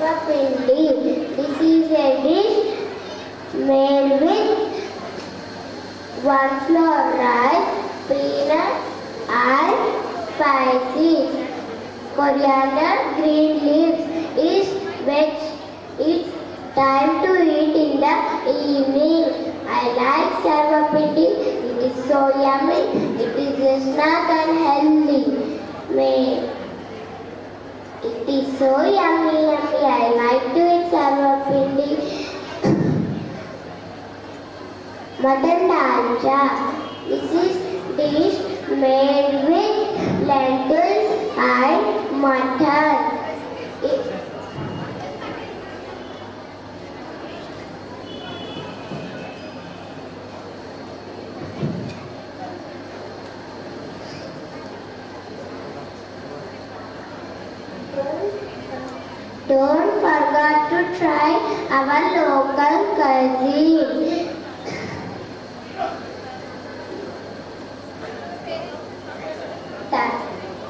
Sarvapindi. This is a dish made with 1 floor rice, peanut, and spices, coriander, green leaves. It's time to eat in the evening. I like Sarvapindi. It is so yummy. It is a snack and healthy. It is so yummy. I like to eat Sarvapindi. Mutton dalcha. This is dish made with lentils and mutton. Don't forget to try our local cuisine.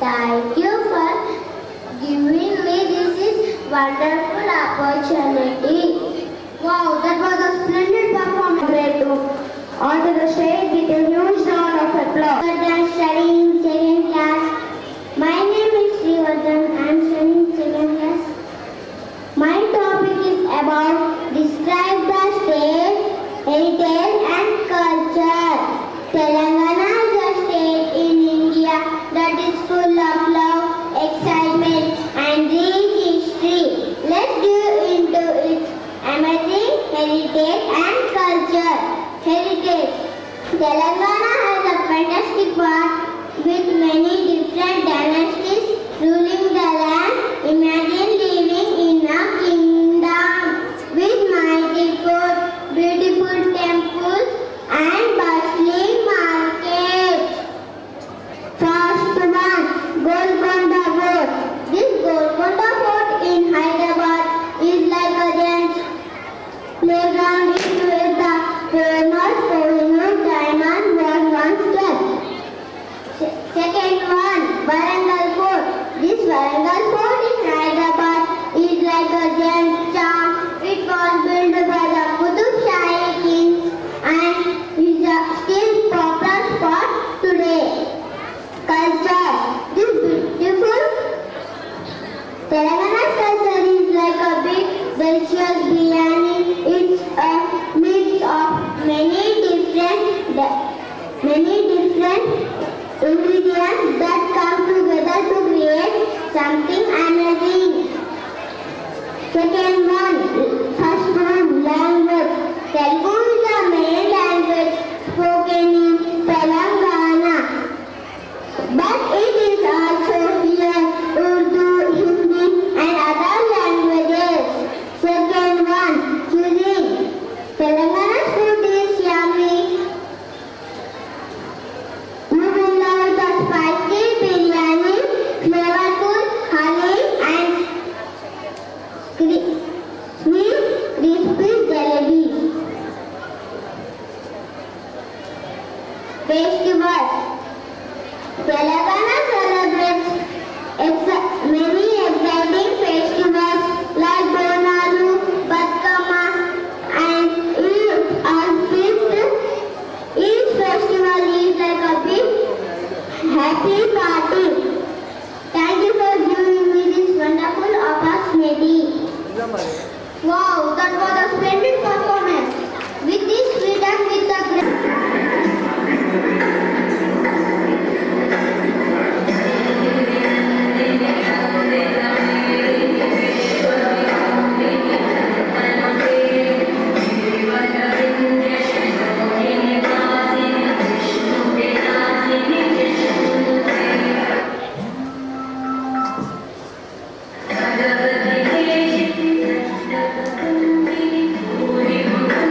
Thank you for giving me this wonderful opportunity. Wow, that was a splendid performance, Bretu. Onto the stage with a huge round of applause. I'm studying in second class. My name is Srivardhan. I am studying in second class. My topic is about describe the state, heritage and culture. Telangana is a state in India that is full of love, excitement and rich history. Let's dive into its amazing heritage and culture. Heritage. Telangana has a fantastic past with many different dynasties ruling the land. Imagine living in a kingdom with mighty forts, beautiful temples and bustling markets. First one, Golconda Fort. This Golconda Fort in Hyderabad is like a dance playground in which the famous Kohinoor diamond was once kept. Second one, Warangal Fort. This Warangal Fort in Hyderabad is like a gem charm. It was built by the Qutub Shahi kings and is a still popular spot today. Culture. This beautiful Telangana's culture is like a big delicious biryani. It's a mix of many different ingredients that come together to create something amazing. Second one, first one, language. Telugu is the main language spoken in Telangana, but it is also here Urdu, Hindi and other languages. Second one, cuisine. Telangana's food is yummy. You will love the spicy biryani, flavorful honey and sweet crispy jalebi. Festivals. Telangana celebrates many exciting festivals like Bonalu, Batkama and Eid-ul-Fitr. Each festival is like a big happy party. Thank you for giving me this wonderful opportunity. Wow, that was a splendid performance. With this freedom, with the Thank you.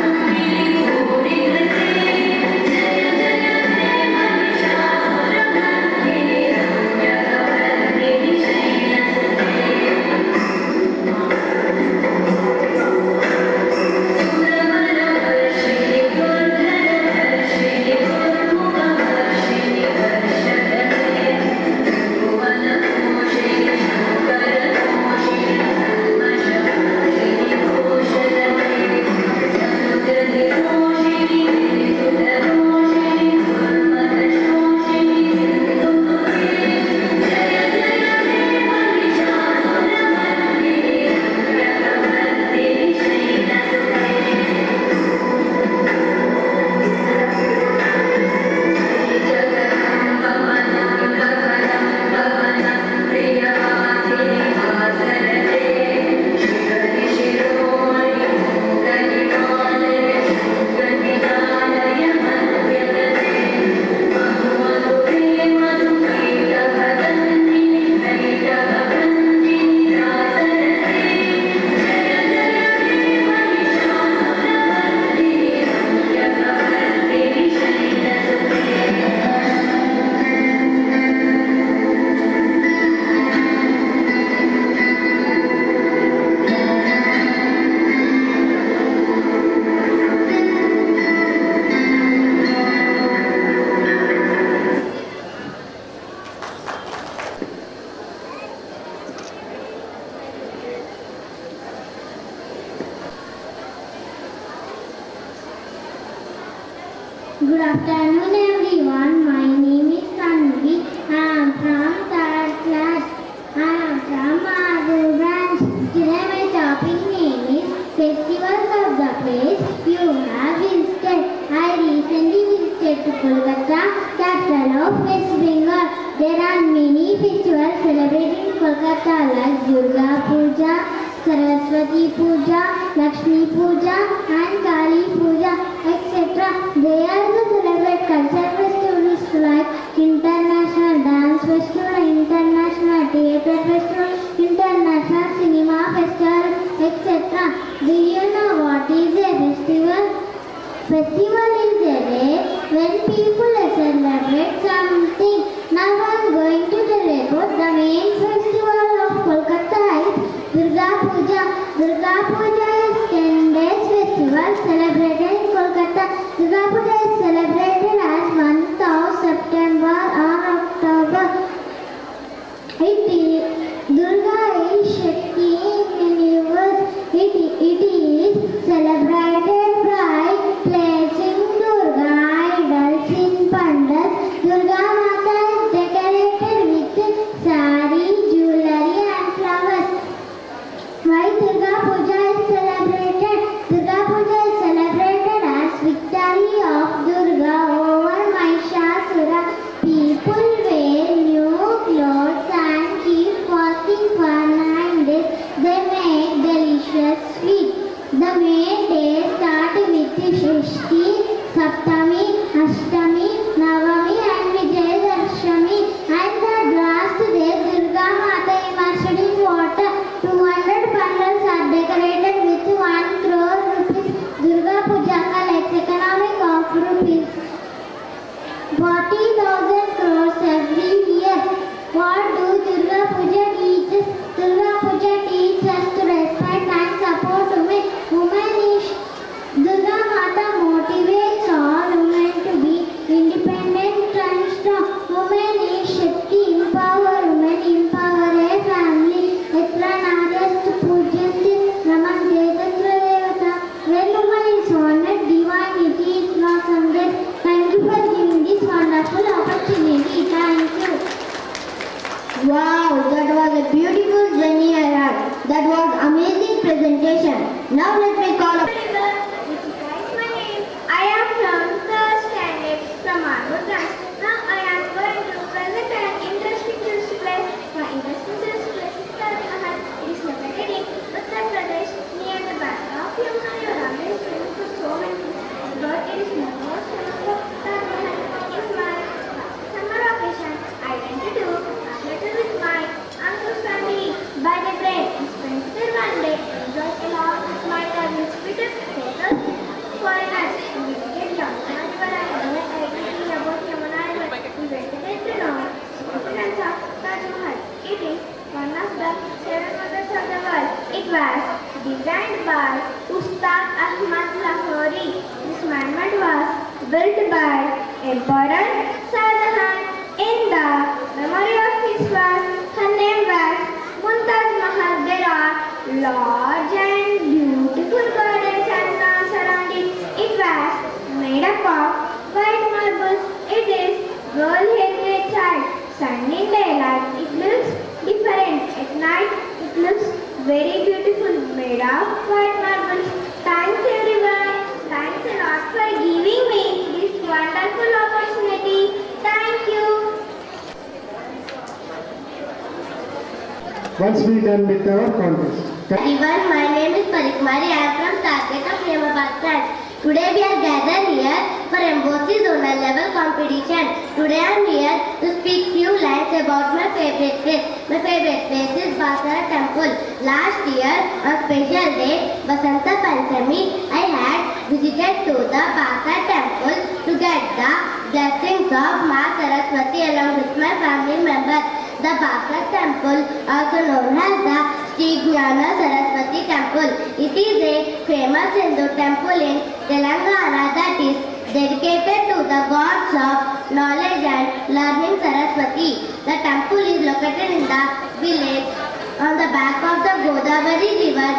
Good afternoon everyone. My name is Tanvi. I am from third class. I am from Madhu branch. Today my topic name is Festivals of the place you have visited. I recently visited to Kolkata, capital of West Bengal. There are many festivals celebrated in Kolkata like Durga Puja, Saraswati Puja, Lakshmi Puja and Kali Puja, etc. They also celebrate cultural festivals like International Dance Festival, International Theatre Festival, International Cinema Festival, etc. Do you know what is a festival? Festival is a day when people celebrate something. Now I am going to tell about the main festival of Kolkata is Durga Puja. Durga Puja is 10 days festival celebrated in Kolkata. Durga Puja is celebrated as month of September or October. Durga is Shakti in universe. It is celebrated by placing Durga idols in pandals. Durga Mata is decorated with sari, jewelry and flowers. Why Durga Puja is celebrated? Durga Puja is celebrated as victory of Durga over Mahishasura. People wear new clothes and keep fasting for 9 days. They make delicious sweets. The main days start with Shashti, Saptami, Ashtami, Navami and Vijayadashami. And the last day Durga Mata immersed in water. 200 pandals are decorated with 1 crore rupees. Durga Puja collects economic of rupees 40,000 crores every year. What do Durga Puja teach us? Durga Puja teaches us to respect and support women. Durga Mata motivates all women to be independent and strong. Women is Shakti, empower women, empower a family. Etra Naryastu Pujyanti Namante Tatra Devata. When woman is honored, divinity is blossomed. Thank you for giving this wonderful opportunity. Thank you. Wow, that was a beautiful journey I had. That was amazing presentation. Now let me call up. My name. I am from third standard from Madhu branch. Now I am going to present an interesting tourist place. My interesting tourist place is Taj Mahal. It is located in Uttar Pradesh near the bank of Yamuna. You are always famous for so many things, but it is not most famous for Taj Mahal. In my summer vacation, I went to do a little with my uncle's family. By the train, we spent there one day, enjoyed a lot with my cousins. We took photos foreigners. We visited Yamuna River and learned everything about Yamuna River. We went to get to know significance of Taj Mahal. It is one of the 7 wonders of the world. It was designed by Ustad Ahmad Lahori. This monument was built by Emperor Shah Jahan in the memory of his wife. Her name was Mumtaz Mahal. There are large and beautiful gardens and lawns around it. It was made up of white marble. It is gold-headed child. Sun in daylight, it looks different. At night, it looks very beautiful, made of white marble. Thanks everyone. Thanks a lot for giving me this wonderful opportunity. Thank you. Once we done with our contest. Everyone, my name is Parikumari. I am from Target of Niyamabad branch. Today we are gathered here for Embassy Zonal Level competition. Today I am here to speak few lines about my favorite place. My favorite place is Basara Temple. Last year, on special day, Basanta Panchami, I had visited to the Basara Temple to get the blessings of Ma Saraswati along with my family members. The Basara Temple, also known as the Sri Jnana Saraswati Temple. It is a famous Hindu temple in Telangana that is dedicated to the gods of knowledge and learning Saraswati. The temple is located in the village on the back of the Godavari river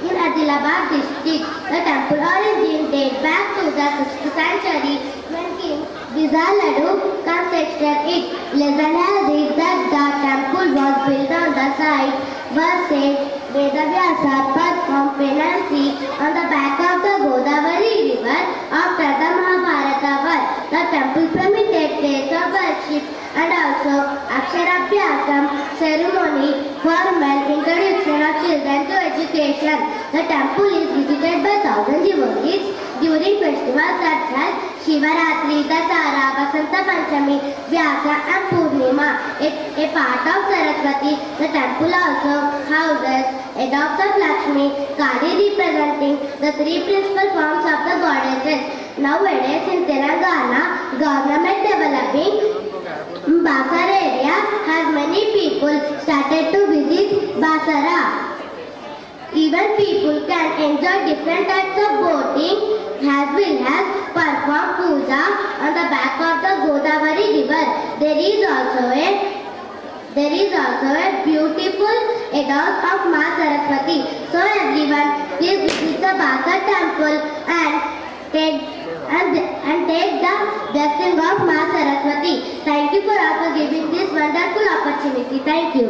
in Allahabad district. The temple origin dates back to the 6th century when King Bisaladu constructed it. Legend has it that the temple was built on the site where Saint Vedavyasa performed penance on the back of the Godavari river after the Mahabharata war. The temple permitted place of worship and also Aksharabhyasam ceremony, formal introduction of children to education. The temple is visited by thousands of devotees during festivals such as Shivaratri, Dasara, Vasanta Panchami, Vyasa and Purnima. A part of Saraswati, the temple also houses a dog of Lakshmi, Kali representing the three principal forms of the goddesses. Nowadays in Telangana, government developing Basara area has many people started to visit Basara. Even people can enjoy different types of boating as well as perform puja on the back of the Godavari river. There is also a beautiful house of Ma Saraswati. So everyone, please visit the Basar temple and take the blessing of Ma Saraswati. Thank you for giving this wonderful opportunity. Thank you.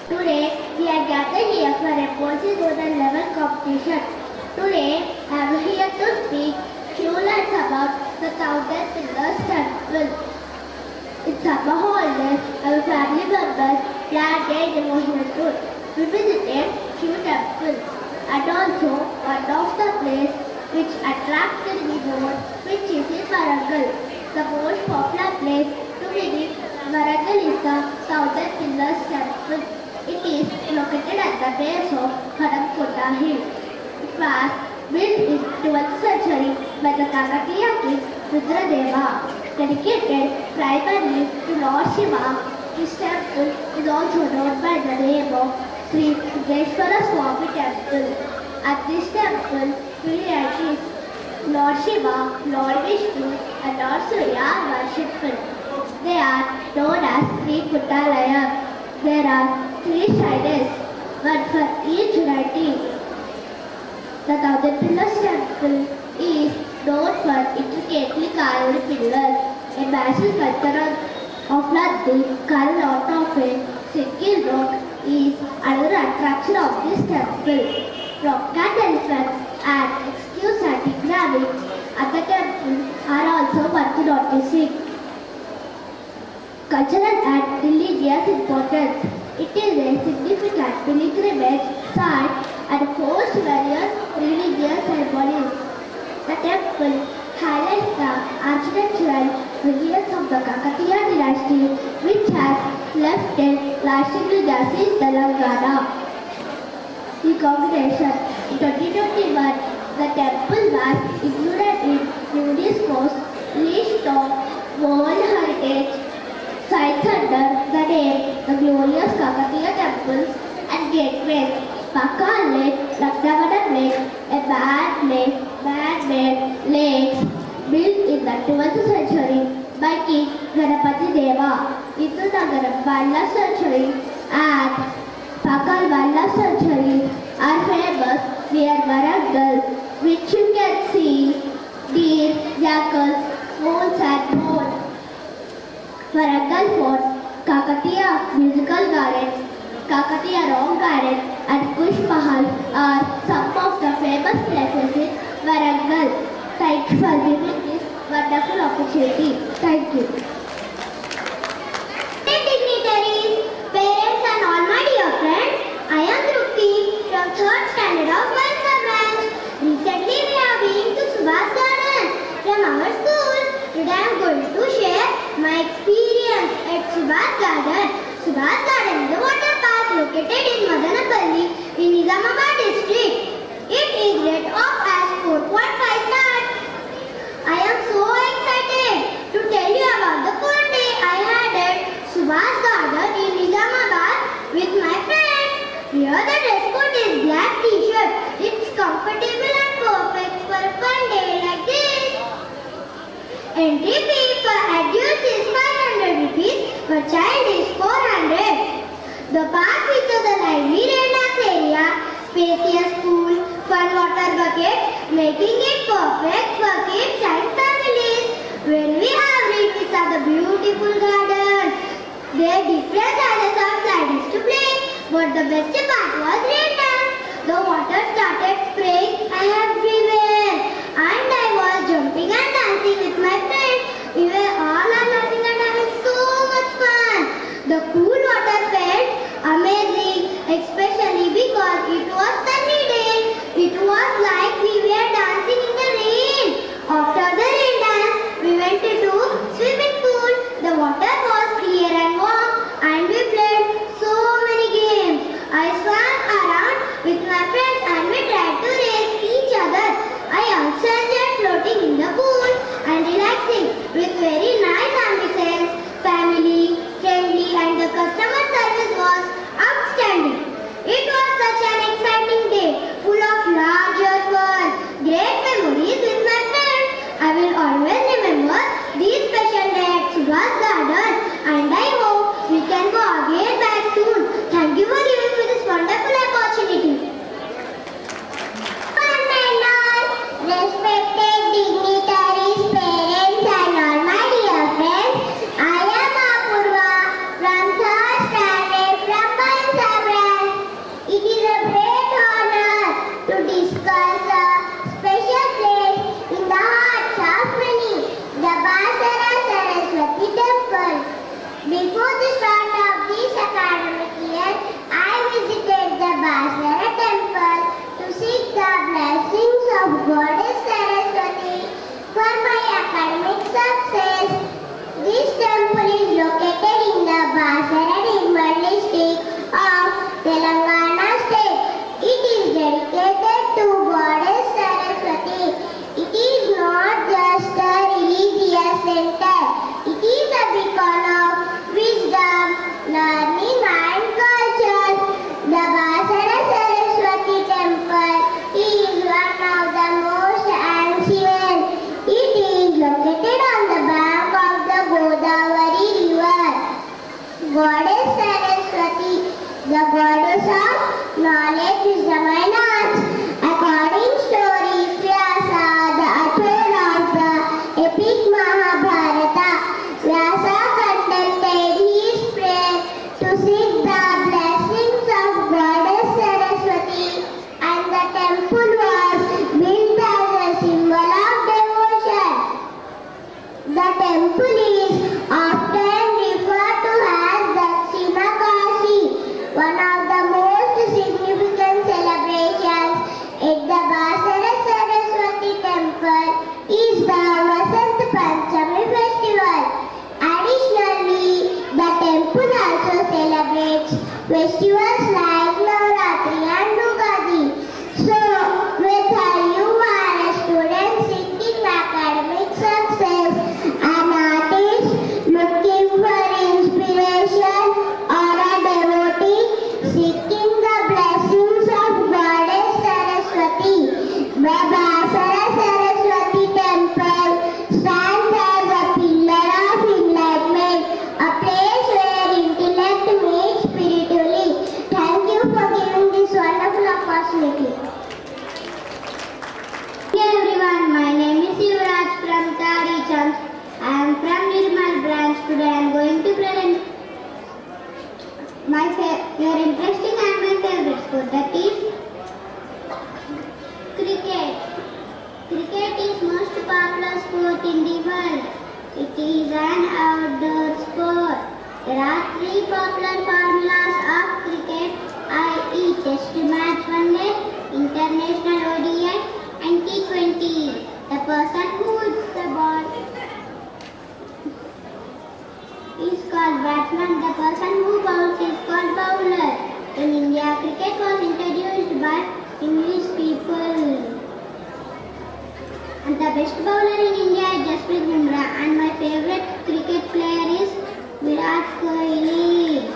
Today we are gathered here for a Portuguese golden level competition. Today I am here to speak few lines about the Thousand Pillars Temple. In summer holidays, our family members planned a devotional tour. We visited few temples and also one of the place which attracted me more, which is in Warangal. The most popular place to visit Warangal is the Thousand Pillars Temple. It is located at the base of Haramkota Hill. It was built in 12th century by the Kakatiya king Rudradeva, dedicated primarily to Lord Shiva. This temple is also known by the name of Sri Sugeshwara Swami Temple. At this temple, three deities, Lord Shiva, Lord Vishnu and Lord Surya are worshipped. They are known as Sri Kuttalaya. There are three shrines, one for each deity. The Thousand Pillars Temple is known for intricately carved pillars. A massive sculpture of Nandi carved out of a single rock is another attraction of this temple. Rock-cut elephants and excuse anti-gravity at the temple are also worth noticing. Cultural and religious importance. It is a significant pilgrimage site and hosts various religious ceremonies. The temple highlights the architectural brilliance of the Kakatiya dynasty, which has left a lasting legacy in Telangana. Recognition. In 2021, the temple was included in UNESCO's list of World Heritage Sites under the name the Glorious Kakatiya Temples and Gateways. Pakal Lake, Lakdavanam Lake, a man-made lakes built in the 12th century by King Ganapati Deva. Into the Wildlife Sanctuary and Pakal Wildlife Sanctuary are famous near Warangal, which you can see deer, jackals, wolves and more. Warangal Fort, Kakatiya Musical Gardens, Kakatiya Rock Garden and Kush Mahal are some of the famous places in Warangal. Thank you for giving this wonderful opportunity. Thank you. Dignitaries, parents and all my dear friends, I am Drupti from 3rd standard of Valsa branch. Recently we have been to Subhas Garden from our school. Today I am going to share my experience at Subhas Garden. Subhas Garden is a water park located in Madanapalli in Nizamabad district. It is rated as 4.5 stars. I am so excited to tell you about the fun day I had at Subhas Garden in Nizamabad with my friends. Here the dress code is black t-shirt. It's comfortable and perfect for a fun day like this. Entry fee for adults is 500 rupees, for child is 400. The park features a spacious pool, fun water buckets, making it perfect for kids and families. When we have reached these are the beautiful gardens. There are different sizes of slides to play, but the best part was rain dance. The water started spraying everywhere, and I was jumping and dancing with my friends. We were all laughing and having so much fun. The cool water felt amazing, especially because it was sunny day. It was like we were dancing in the rain. After the rain dance, we went to swimming pool. The water was clear and warm, and we played so many games. I swam around with my friends and we tried to race each other. I also enjoyed floating in the pool and relaxing with very nice ambience, family, friendly, and the customer service was outstanding. It was such an exciting day, full of larger fun, great memories with my friends. I will always remember these special days at Subhash Garden, and I hope we can go again back soon. Thank you for giving me this wonderful opportunity. Fun and all, respected dignitaries, parents and all my dear friends, I am Apurva from 3rd standard from Bansa branch. It is a great honor to discuss a special place in the hearts of many, the Basara Saraswati Temple. Before the start of this academic year, I visited the Basara Temple to seek the blessings of Goddess Saraswati for my academic success. This temple is located in the Basara Nirmal district of Telangana state. It is dedicated to Goddess Saraswati. It is not just a religious center. It is a beacon of wisdom, learning and culture. The Basara Saraswati Temple is one of the most ancient. It is located on the bank of the Godavari river. Goddess Saraswati, the goddess of knowledge, wisdom and arts. According story, Vyasa, the author of the epic Mahabharata, Vyasa conducted his prayer to seek the blessings of Goddess Saraswati, and the temple was built as a symbol of devotion. The temple is often referred to as Dakshina Kashi, one of the most significant celebrations at the Basara Saraswati Temple is the Vasant Panchami festival. Additionally, the temple also celebrates festivals like Navratri and Ugadi. So, whether you are a student seeking academic success, an artist looking for inspiration, or a devotee seeking the blessings of Goddess Saraswati, the Basara Saraswati Temple stands as a pillar of enlightenment, a place where intellect meets spiritually. Thank you for giving this wonderful opportunity. Hello everyone, my name is Yuvraj from Tari Chand. I am from Nirmal branch. Today I am going to present your interesting and my favorite sport, that is cricket. Cricket is most popular sport in the world. It is an outdoor sport. There are 3 popular formulas of cricket, i.e. Test match, one day, international ODI and T20. The person who hits the ball is called batsman. The person who bowls is called bowler. In India, cricket was introduced by English people. And the best bowler in India is Jasprit Bumrah, and my favorite cricket player is Virat Kohli.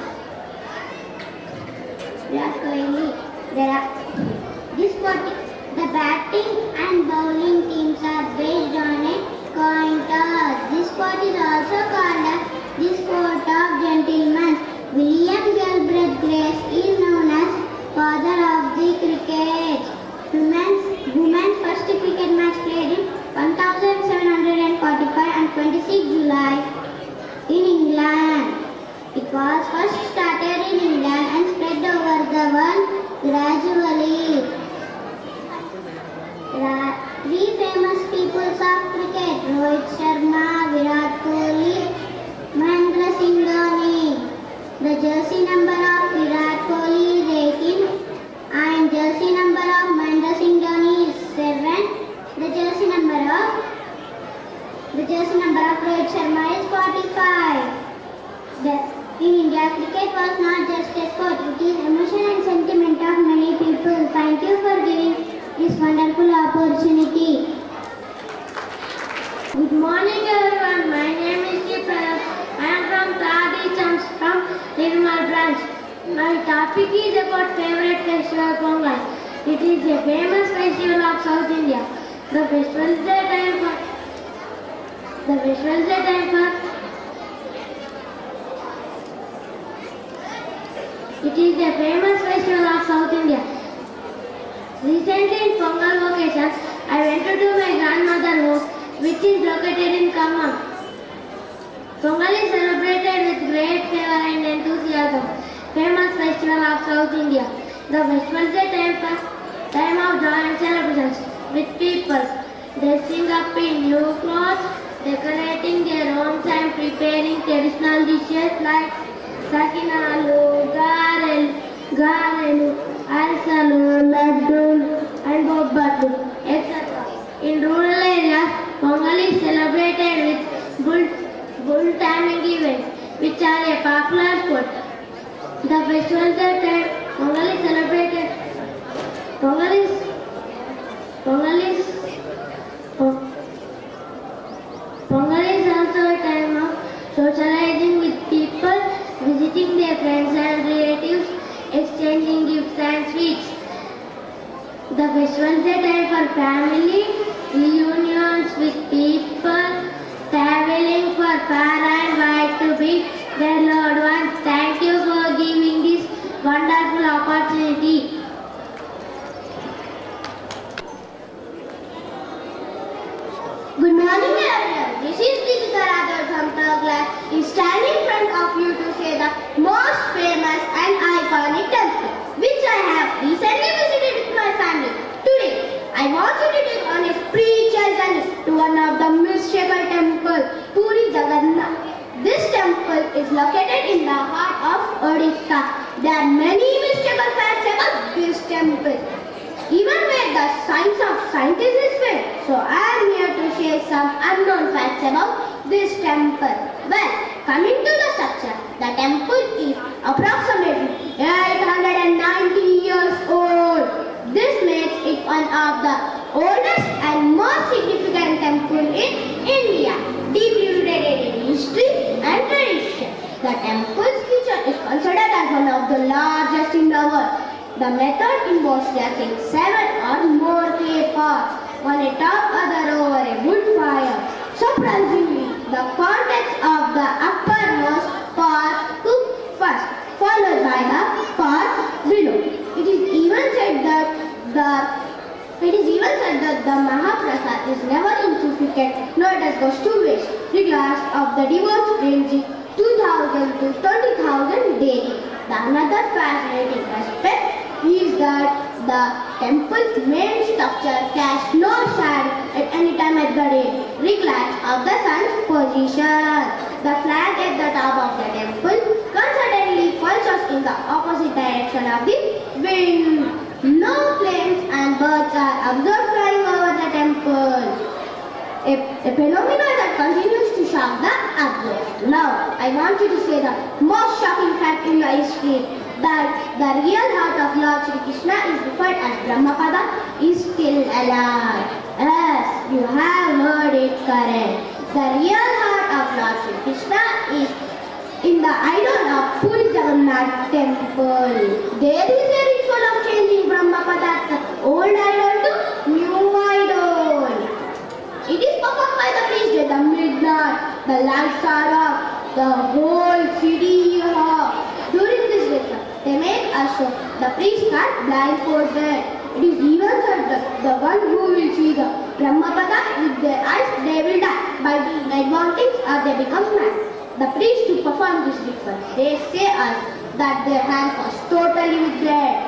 The batting and bowling teams are based on a coin toss. This sport is also called as the sport of gentlemen. William Galbraith Grace is known as father of the cricket. 11 gradually. Three famous peoples of cricket: Rohit Sharma, Virat Kohli, Mahendra Singh Dhoni. The jersey number of Virat Kohli is 18 and jersey number of Mahendra Singh Dhoni is 7. The jersey number of Rohit Sharma is 45. In India, cricket was not just a sport, it is emotion and sentiment of many people. Thank you for giving this wonderful opportunity. Good morning everyone, my name is Deepak. I am from Tadi Chams from Nirmal branch. My topic is about favorite festival Pongal. It is a famous festival of South India. The festival is a time for It is a famous festival of South India. Recently in Pongal vacation, I went to do my grandmother's house, which is located in Khammam. Pongal is celebrated with great fervor and enthusiasm. Famous festival of South India. The festival is a time of joy and celebrations with people dressing up in new clothes, decorating their homes and preparing traditional dishes like sakinalu, garelu, arsalu, laddulu and bobbattu, etc. In rural areas, Pongal is celebrated with bull taming events, which are a popular sport. The festival that time Pongal is celebrated. Pongal is also a time of socializing with people, visiting their friends and relatives, exchanging gifts and sweets. The festival is a time for family reunions with people, traveling for far and wide to meet their loved ones. Thank you for giving this wonderful opportunity. Good morning everyone. This is Deepika Rathod from third class. Is standing in front of you to say the most famous and iconic temple, which I have recently visited with my family. Today, I want you to take on a spiritual journey to one of the mystical temples, Puri Jagannath. This temple is located in the heart of Odisha. There are many mystical facts about this temple, even where the science of scientists is failed. So I am here to share some unknown facts about this temple. Well, coming to the structure, the temple is approximately 890 years old. This makes it one of the oldest and most significant temples in India, deeply rooted in history and tradition. The temple's feature is considered as one of the largest in the world. The method involves stacking 7 or more clay pots, one atop other over a wood fire. Surprisingly, the contents of the uppermost pot cook first, followed by the pots below. It is even said that the Mahaprasad is never insufficient, nor does goes to waste, regardless of the devotees ranging 2,000 to 20,000 daily. The another fascinating aspect is that the temple's main structure casts no shadow at any time at the day, regardless of the sun's position. The flag at the top of the temple constantly pulses in the opposite direction of the wind. No planes and birds are observed flying over the temple, a phenomenon that continues to shock the observers. Now, I want you to say the most shocking fact in the history, that the real heart of Lord Shri Krishna is referred as Brahmapada is still alive. Yes, you have heard it correct. The real heart of Lord Shri Krishna is in the idol of Puri Jagannath temple. There is a ritual of changing Brahmapada, the old idol, to new idol. It is performed by the priest at the midnight. The lights are off, the whole city off. During this ritual, they make a show. The priest can't blindfolded. It is even said that the one who will see the Brahmapada with their eyes, they will die by being night wantings or they become mad. The priest to perform this ritual, they say us that their hand was totally with blood.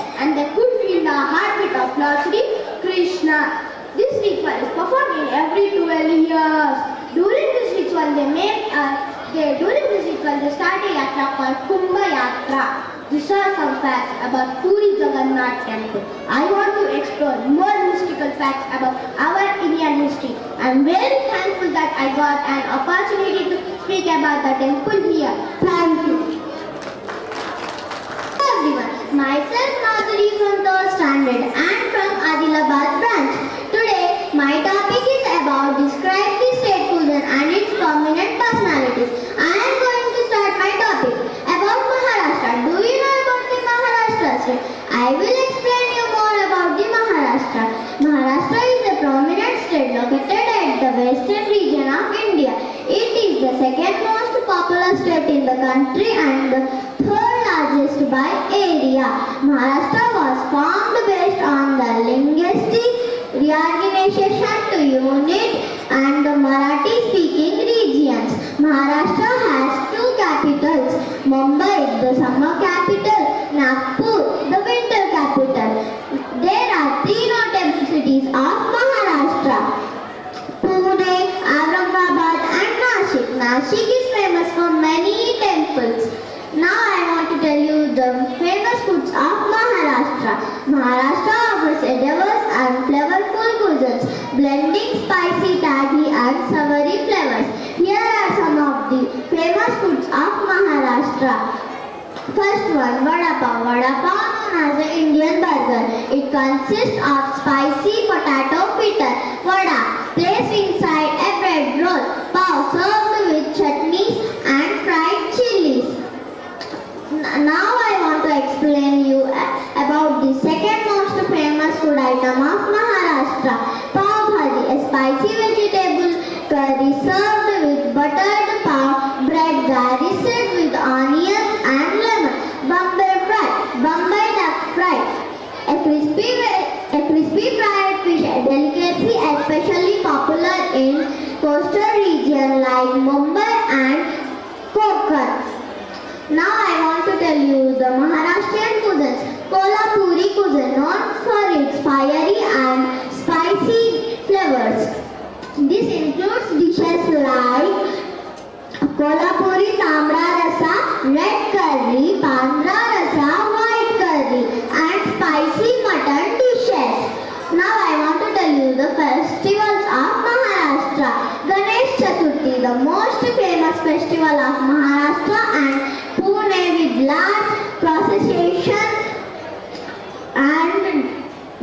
of Lord Sri Krishna. This ritual is performed in every 12 years. During this ritual, they start a yatra called Kumbha Yatra. These are some facts about Puri Jagannath Temple. I want to explore more mystical facts about our Indian history. I am very thankful that I got an opportunity to speak about the temple here. Thank you. Hello everyone, myself Madhuri from 3rd standard and from Adilabad branch. Today, my topic is about describe the state cuisine and its prominent personalities. I am going to start my topic about Maharashtra. Do you know about the Maharashtra state? I will explain you more about the Maharashtra. Maharashtra is a prominent state located at the western region of India. It is the second most populous state in the country and the third largest by area. Maharashtra was formed based on the linguistic reorganization to unit and the Marathi speaking regions. Maharashtra has two capitals, Mumbai, the summer capital, Nagpur, the winter capital. There are three notable cities of Maharashtra: Pune, Aurangabad and Nashik. Nashik is famous for many temples. Now I want to tell you the famous foods of Maharashtra. Maharashtra offers a diverse and flavorful cuisines, blending spicy, tangy and savory flavors. Here are some of the famous foods of Maharashtra. First one, Vada Pav. Vada Pav known as the Indian burger. It consists of spicy potato fritter, vada, placed inside a bread roll, pav served with chutneys and fried chilies. Now I want to explain you about the second most famous food item of Maharashtra, Pav Bhaji, a spicy vegetable curry served with buttered pav, bread garnished with onions and lemon, Bombay duck fry, a crispy fried fish delicacy especially popular in coastal region like Mumbai and Konkan. Now I want to tell you the Maharashtrian cuisines. Kolhapuri cuisine known for its fiery and spicy flavors. This includes dishes like Kolhapuri Tamra Rasa, red curry, Bandra Rasa, white curry and spicy mutton dishes. Now I want to tell you the festivals of Maharashtra. Ganesh Chaturthi, the most famous festival of Maharashtra and Pune with large procession and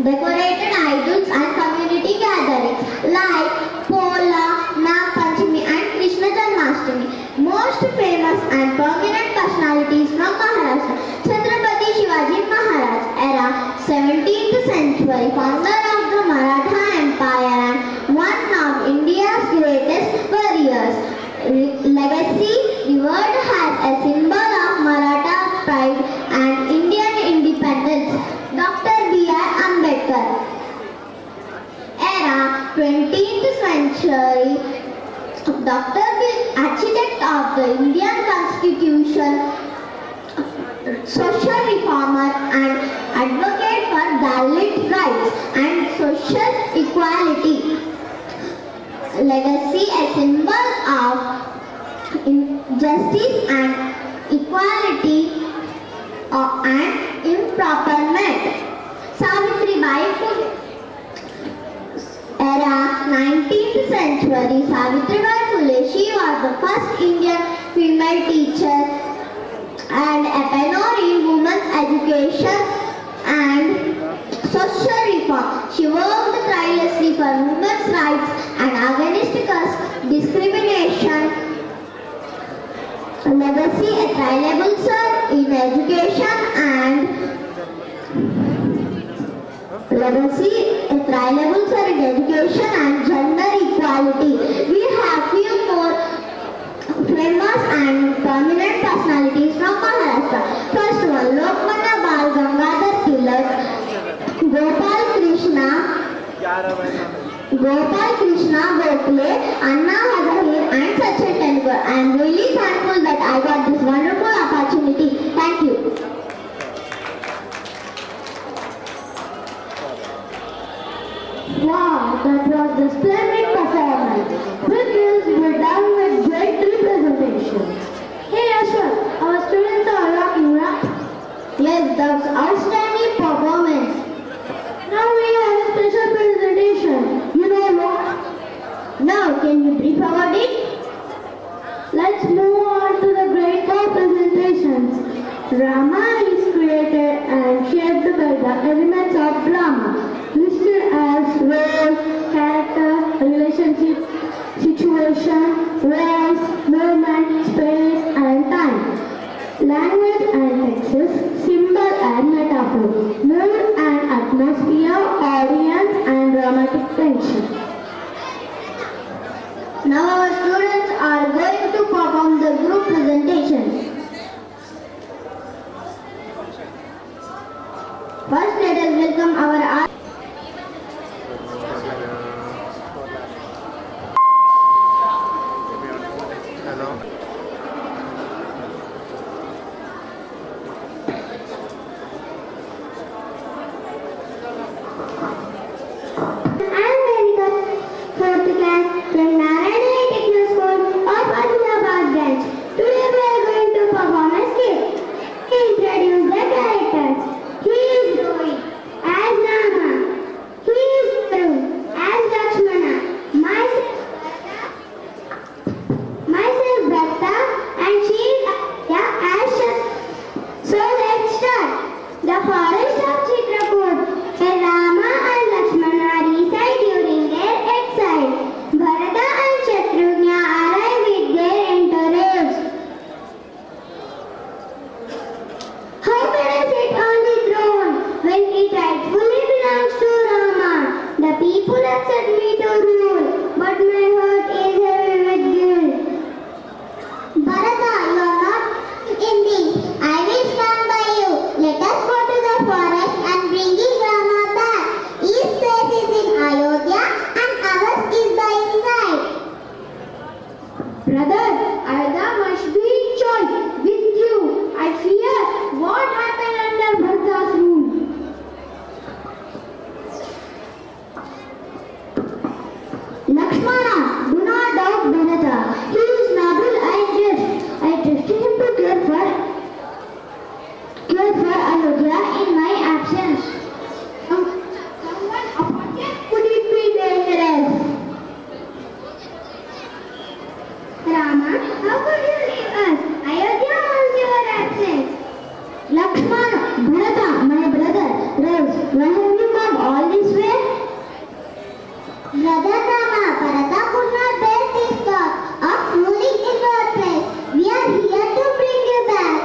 decorated idols and community gatherings like Pola, Nag Panchami and Krishna Janmashtami. Most famous and prominent personalities from Maharashtra. Chhatrapati Shivaji Maharaj, era 17th century, founder of the Maratha Empire and one of India's greatest warriors. Legacy, the word has a symbol of Maratha pride and Indian independence. Dr. B.R. Ambedkar, era 20th century, architect of the Indian Constitution, social reformer and advocate for Dalit rights and social equality. Legacy, a symbol of justice and equality and empowerment. Savitribai Phule, era 19th century, Savitribai Phule, she was the first Indian female teacher and a pioneer in women's education and social reform. She worked tirelessly for women's rights and against caste discrimination. Legacy, a tri-level sir in education and gender equality. We have few more famous and prominent personalities from Maharashtra. First one, Lokmanya Bal Gangadhar Tilak, Gopal Krishna Gokhale, Anna Hazare and Sachin Tendulkar. I am really thankful that I got this wonderful opportunity. Thank you. Wow, that was a splendid performance. Because we're done with great representation. Hey Ashwat, our students are rocking, right? Yes, that was outstanding performance. Now we have a special presentation. You know what? Now, can you brief about it? Let's move on to the great presentations. Drama is created and shaped by the elements of drama, listed as role, character, relationship, situation, voice, movement, space, and time. Language and texts, symbol and metaphor, mood and atmosphere, audience and dramatic tension. Now our students are going to perform the group presentation. First, let us welcome our art. Hello. I am Vedika, 4th class from Narayana Techno School of Adilabad branch. Today we are going to perform a skit. Introduce the characters. He is Rohit as Rama. He is Varun as Lakshmana. Myself Bhatta and she is Aditya as Shakti. So let's start. The forest of Chitrakoot, where Rama and Lakshmana reside during their exile. Bharata and Shatrughna arrive with their entourage. How can I sit on the throne when it rightfully belongs to Rama? The people have set me to rule, but my heart is heavy with guilt. Bharata, you are not in this. I will stand by you. Let us go to the forest and bring the Rama back. His place is in Ayodhya and ours is the inside. Brother, Ayodhya must be joined with you. I fear what happened under Bharata's rule. Lakshmana, do not doubt Bharata. He is noble and just. I trusted him to care for Ayodhya in my absence. Someone appointed, could it be dangerous? Rama, how could you leave us? Ayodhya wants your absence. Lakshmana, Bharata, my brother, Rose, why have you come all this way? Brother Rama, Bharata could not bear this thought of ruling in your place. We are here to bring you back.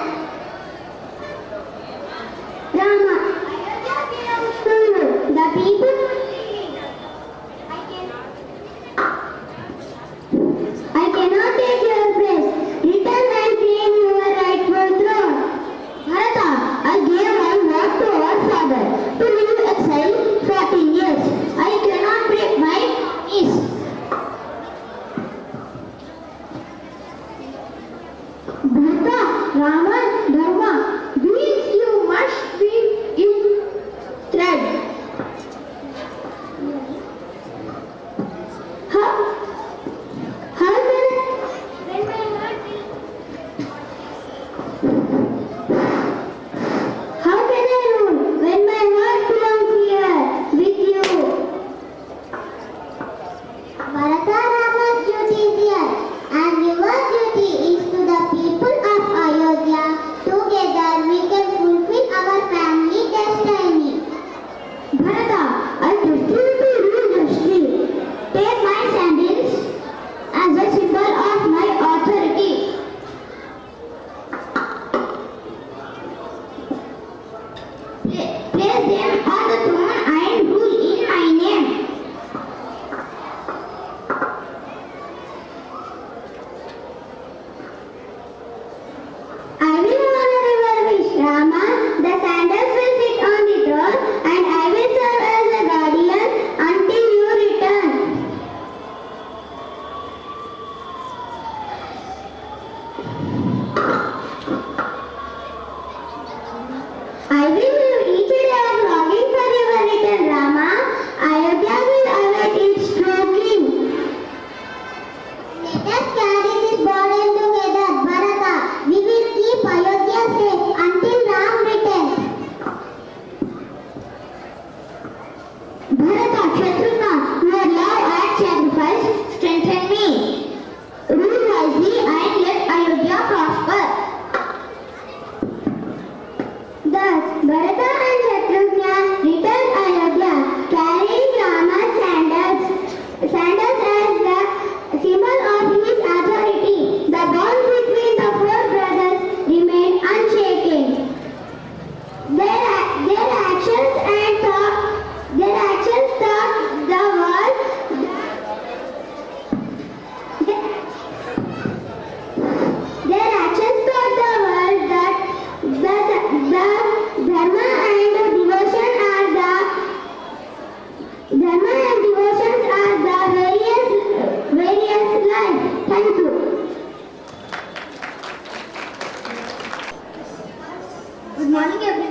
Rama, Ayodhya belongs to you. The people are leaving. I cannot take your place. Return and claim your rightful throne. Bharata, I gave my word to our father to live exile 14 years. I cannot break my promise. Bharata, Rama, Dharma, these you must be in thread. How can I rule when my heart belongs here with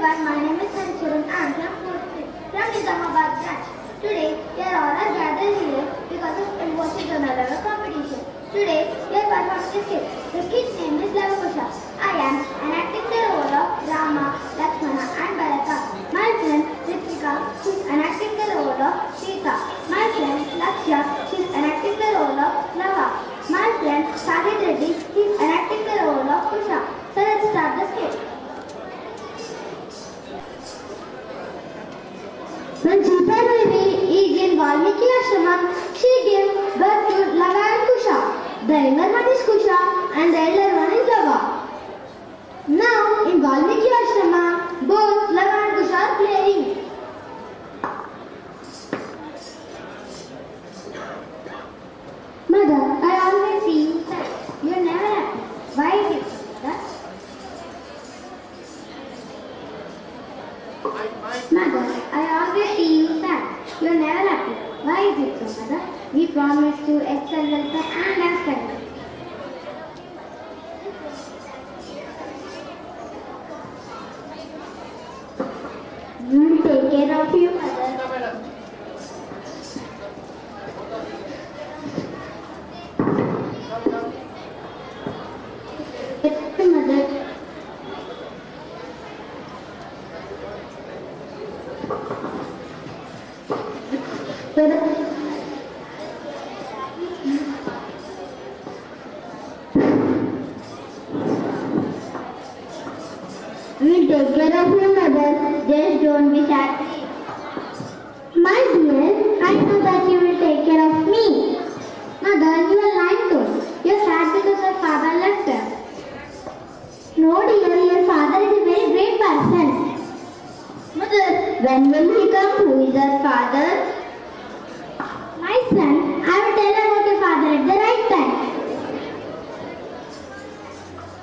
everyone, my name is Sanchuran and I am from Nizamabad branch. Today, we are all are gathered here because of Embossing Zonal Level competition. Today, we are performing a skit. The skit's name is Lavakusha. I am enacting the role of Rama, Lakshmana and Bharata. My friend Ritika, she is enacting the role of Sita. My friend Lakshya, she is enacting the role of Lava. My friend Sajid Reddy, he is enacting the role of Kusha. So let's start the skit. When Sita Devi is in Valmiki Ashramam, she gave birth to Lava and Kusha. The younger one is Kusha and the elder one is Lava. Now in Valmiki Ashrama, both Lava and Kusha are playing. Mother, I always see you sad. You are never happy. Why is it, mother? Mother, I always see you sad. You are never happy. Why is it so, mother? We promised to excel, welcome and understand. We will take care of you, mother. Mother. We'll take care of you, mother. Just don't be sad. My dear, I know that you will take care of me. Mother, you are lying to us. You are sad because your father left us. No, dear, your father is a very great person. Mother, when will he come? Who is our father? My son, I will tell about your father at the right time.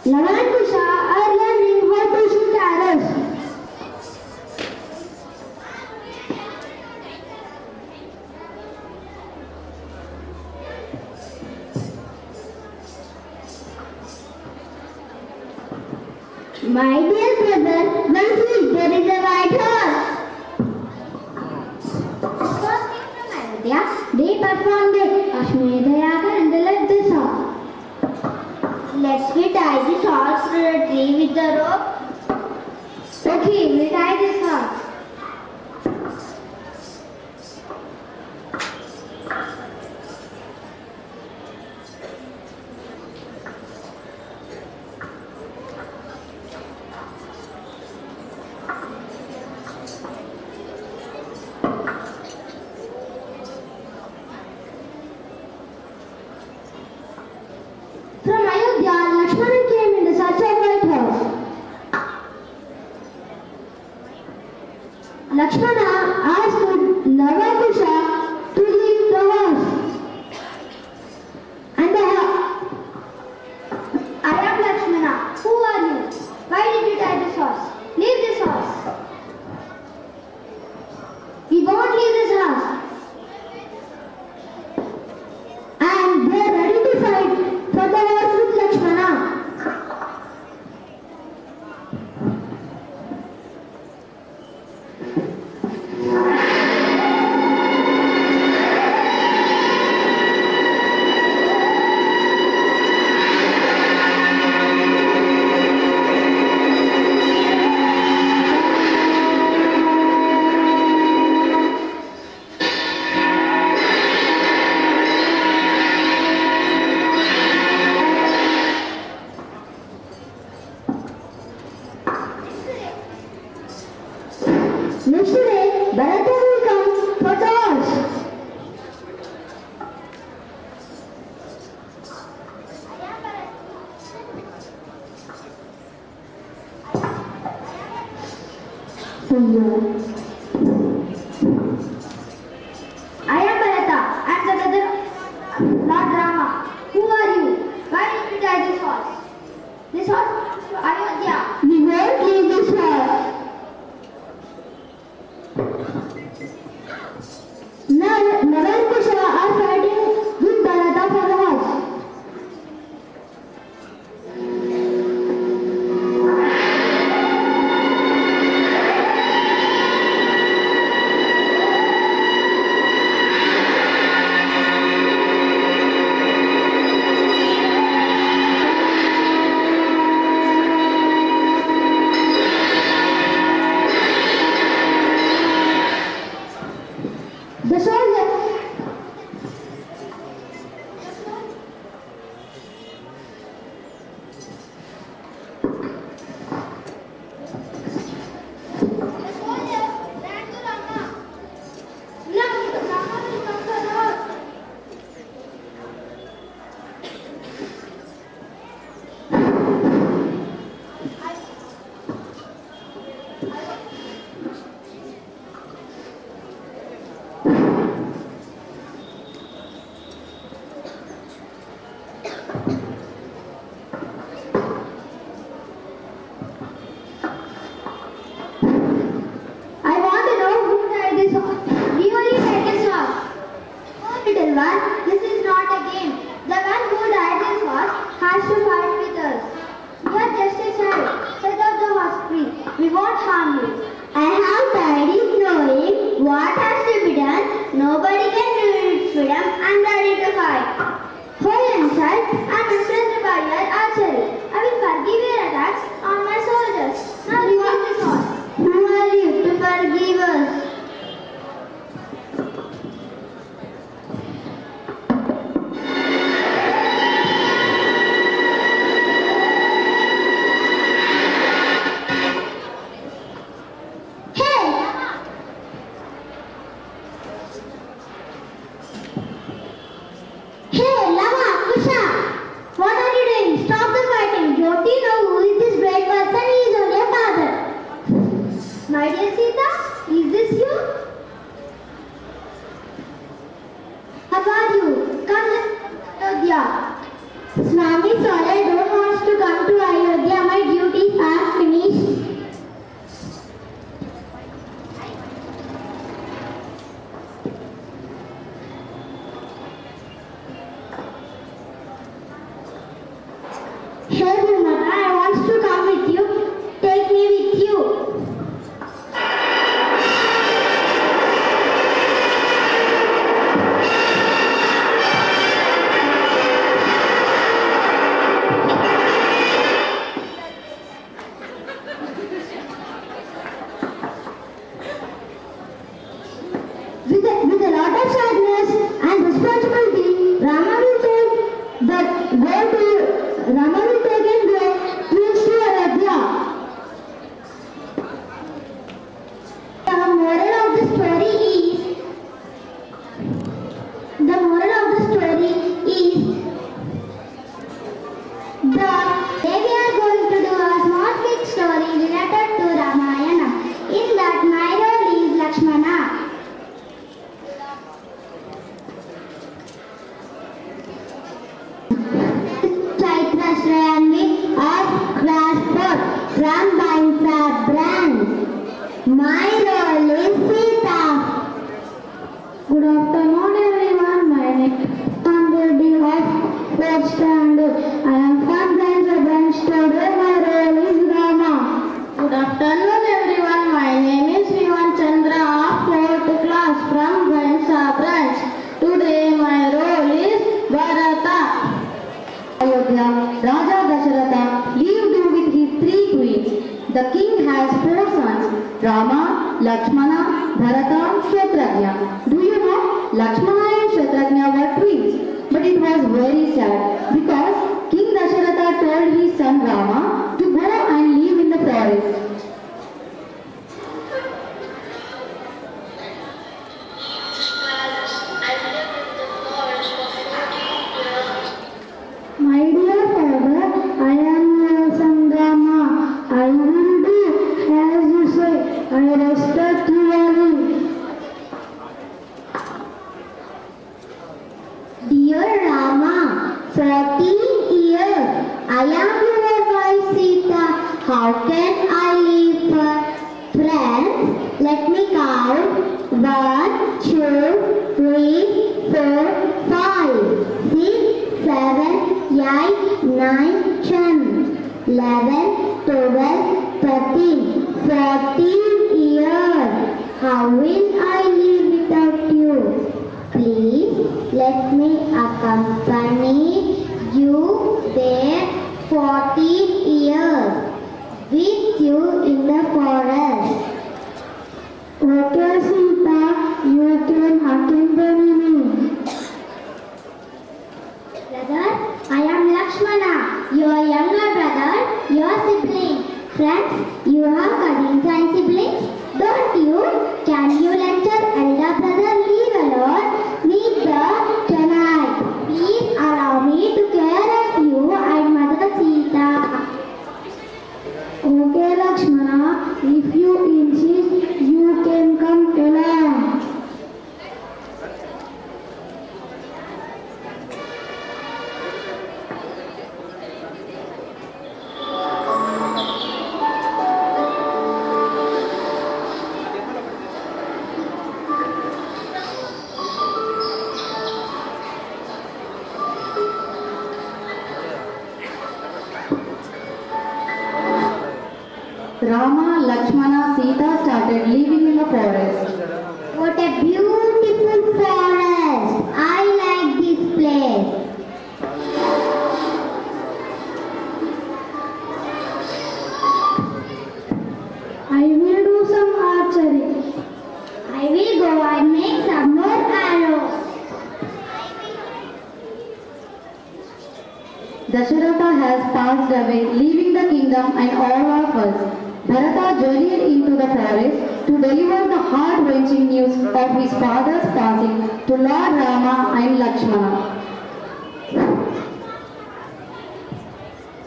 Lava and Kusha are learning how to shoot arrows. My dear brother, one see there is a white horse. First came from Ayodhya, they performed it. Ashmedhayaga and they left this horse. Let's we tie this horse to the tree with the rope. Okay, we tie this horse. From Ayodhya, Lakshmana came in the search of white horse. Lakshmana asked Lava Kusha to leave the horse. And I am Lakshmana. Who are you? Why did you tie this horse? Leave this horse. We won't leave this horse. And they are ready to fight for the horse with Lakshmana. Next day, Bharata will come for the horse. I am Bharata. I am the brother of Lord Rama. Who are you? Why did you tie this horse? This horse to Ayodhya. We won't leave this horse. Now, Lava and Kusha are fighting with Bharata for the horse. My dear Sita, is this you? How are you? Come, let's Ayodhya. Swami, sorry, I don't want to come to Ayodhya. My duties are finished. Hey, Mata, I want to come with you. Take me with you. With a lot of sadness and responsibility, Rama will take and go twins to Ayodhya. The moral of the story is the today we are going to do a small quick story related to Ramayana. In that my role is Lakshmana. Chaitra Shreyani of class 4 from Bansa branch. My role is Sita. Good afternoon everyone. My name is Pandurdi of 4th standard. I am from Bansa branch. Today my role is Rama. Good afternoon everyone. My name is Vivan Chandra of 4th class from Bansa branch. Today my role is Bharata. Ayodhya, Raja Dasharatha lived with his 3 queens. The king has 4 sons, Rama, Lakshmana, Bharata, Kshatragnya. Do you know, Lakshmana and Kshatragnya were twins. But it was very sad because King Dasharatha told his son Rama to go and live in the forest. My dear father, I am your son Rama. I will do as you say. I respect your will. Dear Rama, 14 years. I am your wife Sita. How can I live for friends? Let me count. 1, 2, 3, 4, 5, 6, 7, 8, 9, 10, 11, 12, 13, 14 years. How will I live without you? Please let me accompany you there 14 years with you in the forest. Okay, Sita, you can accompany me. Brother, I am Lakshmana, your younger brother, your sibling. Friends, you have cousins and siblings, don't you? Can you let your elder brother leave alone? Meet the tonight. Please allow me to care of you and Mother Sita. Okay, Lakshmana, if you insist, you can come along. Rama, Lakshmana, Sita started living in the forest. What a beautiful forest! I like this place. I will do some archery. I will go and make some more arrows. Dasharatha has passed away, leaving the kingdom and all of us. Bharata journeyed into the forest to deliver the heart-wrenching news of his father's passing to Lord Rama and Lakshmana.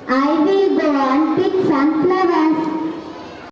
I will go and pick sunflowers